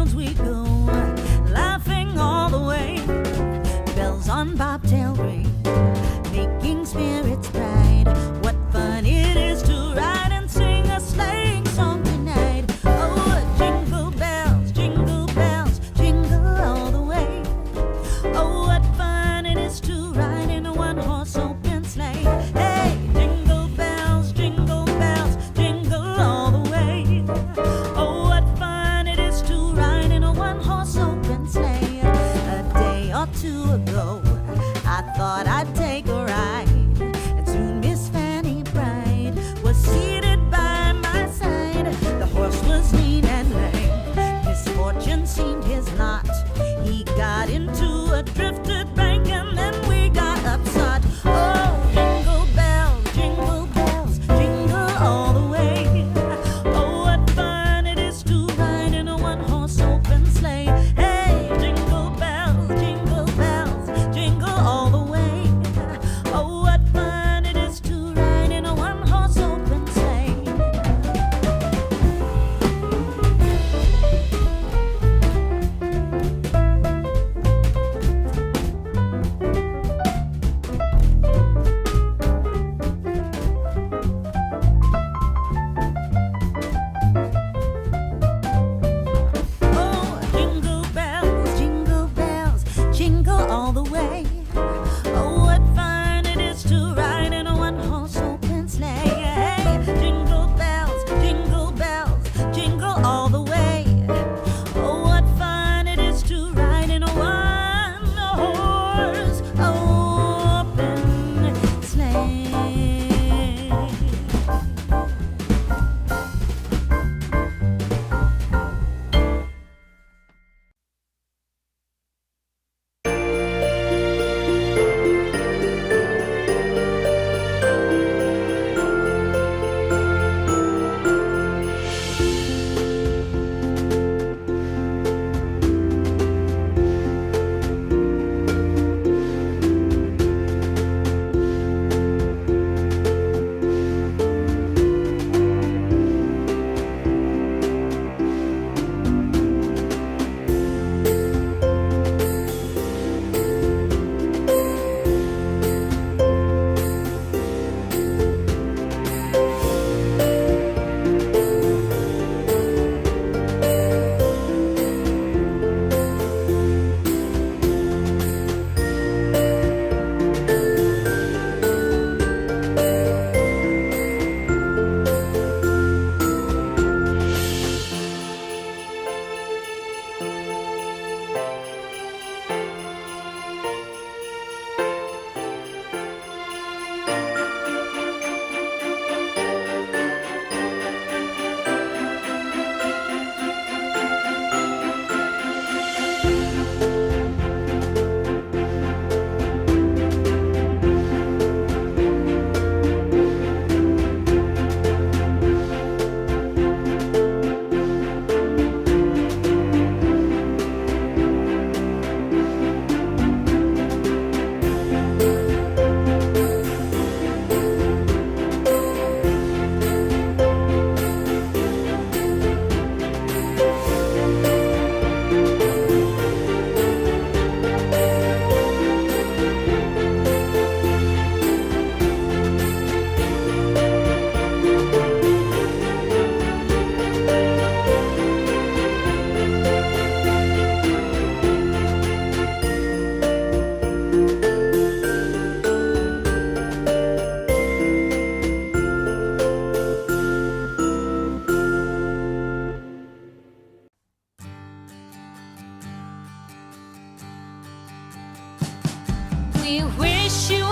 fields we go, laughing all the way. Bells on bobtail ring, making spirits bright. What fun it is to ride and sing a sleighing song tonight. Oh, jingle bells, jingle all the way. Oh, what fun it is to ride in a one-horse open sleigh. Hey, jingle bells, jingle all the way. Oh, what fun it is to ride in a one-horse open sleigh. A day or two ago, I thought I'd take a ride, and soon Miss Fanny Bright was seated by my side. The horse was lean and lame, misfortune seemed his lot. He got into a drifted bank and then we got upset. Oh, jingle bells, jingle all the way. Oh, what fun it is to ride in a one-horse open sleigh. Hey, jingle bells, jingle all the way. Oh, what fun it is to ride in a one-horse open sleigh. Oh, jingle bells, jingle all the way. Oh, what fun it is to ride in a one-horse open sleigh. Hey, jingle bells, jingle all the way. Oh, what fun it is to ride in a one-horse open sleigh. We wish you